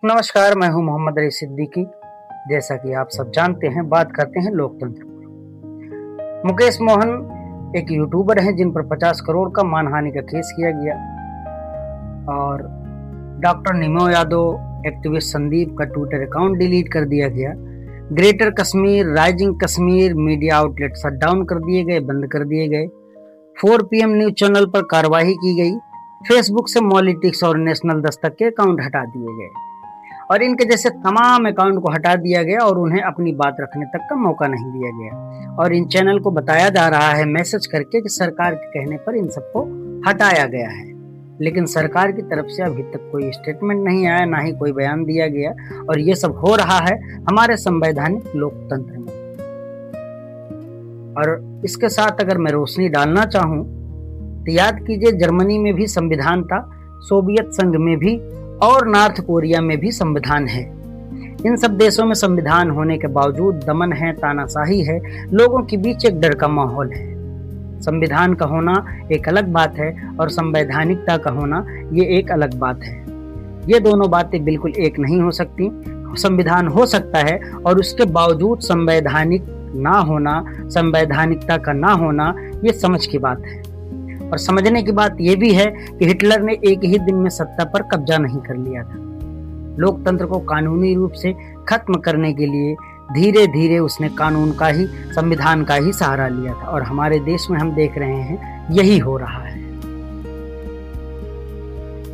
नमस्कार, मैं हूं मोहम्मद अली सिद्दीकी। जैसा कि आप सब जानते हैं, बात करते हैं लोकतंत्र पर। मुकेश मोहन एक यूट्यूबर हैं जिन पर 50 करोड़ का मानहानि का केस किया गया और डॉक्टर निमो यादव एक्टिविस्ट संदीप का ट्विटर अकाउंट डिलीट कर दिया गया। Greater Kashmir, rising Kashmir media outlet shut down कर दिए गए, बंद कर दिए गए। 4 PM न्यूज चैनल पर कार्रवाई की गई। फेसबुक से मॉलिटिक्स और नेशनल दस्तक के अकाउंट हटा दिए गए और इनके जैसे तमाम अकाउंट को हटा दिया गया और उन्हें अपनी बात रखने तक का मौका नहीं दिया गया। और इन चैनल को बताया जा रहा है मैसेज करके कि सरकार के कहने पर इन सबको हटाया गया है, लेकिन सरकार की तरफ से अभी तक कोई स्टेटमेंट नहीं आया, ना ही कोई बयान दिया गया। और ये सब हो रहा है हमारे संवैधानिक लोकतंत्र में। और इसके साथ अगर मैं रोशनी डालना चाहूँ तो याद कीजिए, जर्मनी में भी संविधान था, सोवियत संघ में भी और नॉर्थ कोरिया में भी संविधान है। इन सब देशों में संविधान होने के बावजूद दमन है, तानाशाही है, लोगों के बीच एक डर का माहौल है। संविधान का होना एक अलग बात है और संवैधानिकता का होना ये एक अलग बात है। ये दोनों बातें बिल्कुल एक नहीं हो सकती। संविधान हो सकता है और उसके बावजूद संवैधानिक ना होना, संवैधानिकता का ना होना, ये समझ की बात है। और समझने की बात यह भी है कि हिटलर ने एक ही दिन में सत्ता पर कब्जा नहीं कर लिया था। लोकतंत्र को कानूनी रूप से खत्म करने के लिए धीरे धीरे उसने कानून का ही, संविधान का ही सहारा लिया था। और हमारे देश में हम देख रहे हैं यही हो रहा है।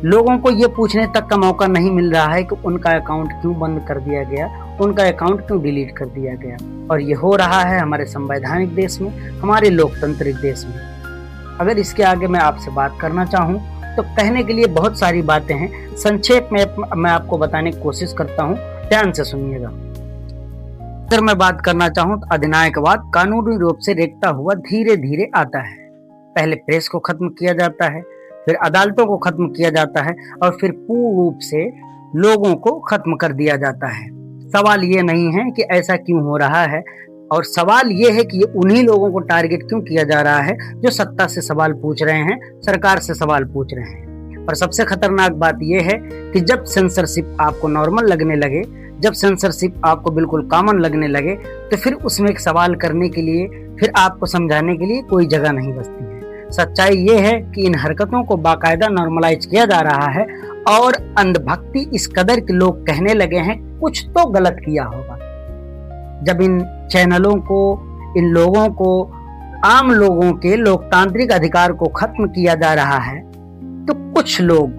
लोगों को ये पूछने तक का मौका नहीं मिल रहा है कि उनका अकाउंट क्यों बंद कर दिया गया, उनका अकाउंट क्यों डिलीट कर दिया गया। और ये हो रहा है हमारे संवैधानिक देश में, हमारे लोकतांत्रिक देश में। अगर इसके आगे मैं आपसे बात करना चाहूँ तो कहने के लिए बहुत सारी बातें हैं। संक्षेप में मैं आपको बताने की कोशिश करता हूँ, ध्यान से सुनिएगा। अगर मैं बात करना चाहूँ तो अधिनायकवाद कानूनी रूप से रेखता हुआ धीरे धीरे आता है। पहले प्रेस को खत्म किया जाता है, फिर अदालतों को खत्म किया जाता है और फिर पूर्ण रूप से लोगों को खत्म कर दिया जाता है। सवाल ये नहीं है कि ऐसा क्यों हो रहा है, और सवाल ये है कि ये उन्हीं लोगों को टारगेट क्यों किया जा रहा है जो सत्ता से सवाल पूछ रहे हैं, सरकार से सवाल पूछ रहे हैं। और सबसे खतरनाक बात यह है कि जब सेंसरशिप आपको नॉर्मल लगने लगे, जब सेंसरशिप आपको बिल्कुल कॉमन लगने लगे, तो फिर उसमें एक सवाल करने के लिए, फिर आपको समझाने के लिए कोई जगह नहीं बचती है। सच्चाई ये है कि इन हरकतों को बाकायदा नॉर्मलाइज किया जा रहा है और अंधभक्ति इस कदर के लोग कहने लगे हैं कुछ तो गलत किया होगा। जब इन चैनलों को, इन लोगों को, आम लोगों के लोकतांत्रिक अधिकार को खत्म किया जा रहा है, तो कुछ लोग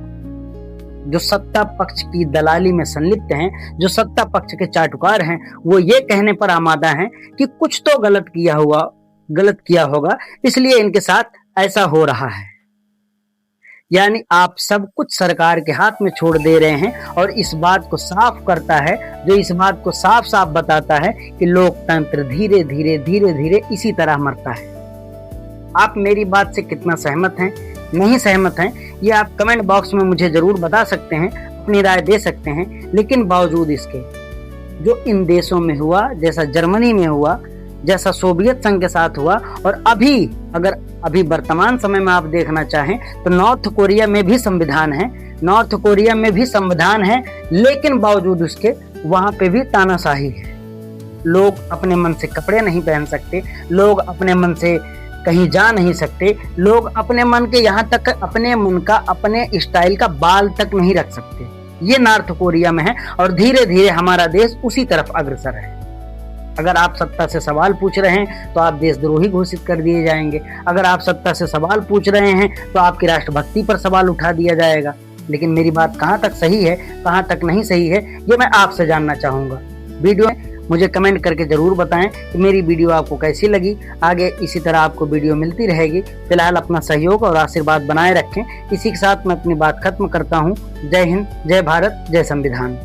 जो सत्ता पक्ष की दलाली में संलिप्त हैं, जो सत्ता पक्ष के चाटुकार हैं, वो ये कहने पर आमादा हैं कि कुछ तो गलत किया होगा, इसलिए इनके साथ ऐसा हो रहा है। यानी आप सब कुछ सरकार के हाथ में छोड़ दे रहे हैं और इस बात को साफ करता है, जो इस बात को साफ साफ बताता है कि लोकतंत्र धीरे धीरे इसी तरह मरता है। आप मेरी बात से कितना सहमत हैं, नहीं सहमत हैं, ये आप कमेंट बॉक्स में मुझे जरूर बता सकते हैं, अपनी राय दे सकते हैं। लेकिन बावजूद इसके जो इन देशों में हुआ, जैसा जर्मनी में हुआ, जैसा सोवियत संघ के साथ हुआ, और अभी वर्तमान समय में आप देखना चाहें तो नॉर्थ कोरिया में भी संविधान है, नॉर्थ कोरिया में भी संविधान है, लेकिन बावजूद उसके वहां पे भी तानाशाही है। लोग अपने मन से कपड़े नहीं पहन सकते, लोग अपने मन से कहीं जा नहीं सकते, लोग अपने मन के यहाँ तक अपने मन का, अपने स्टाइल का बाल तक नहीं रख सकते। ये नॉर्थ कोरिया में है और धीरे धीरे हमारा देश उसी तरफ अग्रसर है। अगर आप सत्ता से सवाल पूछ रहे हैं तो आप देशद्रोही घोषित कर दिए जाएंगे। अगर आप सत्ता से सवाल पूछ रहे हैं तो आपकी राष्ट्रभक्ति पर सवाल उठा दिया जाएगा। लेकिन मेरी बात कहाँ तक सही है, कहाँ तक नहीं सही है, ये मैं आपसे जानना चाहूँगा। वीडियो में मुझे कमेंट करके ज़रूर बताएं कि मेरी वीडियो आपको कैसी लगी। आगे इसी तरह आपको वीडियो मिलती रहेगी। फिलहाल अपना सहयोग और आशीर्वाद बनाए रखें। इसी के साथ मैं अपनी बात खत्म करता हूँ। जय हिंद, जय भारत, जय संविधान।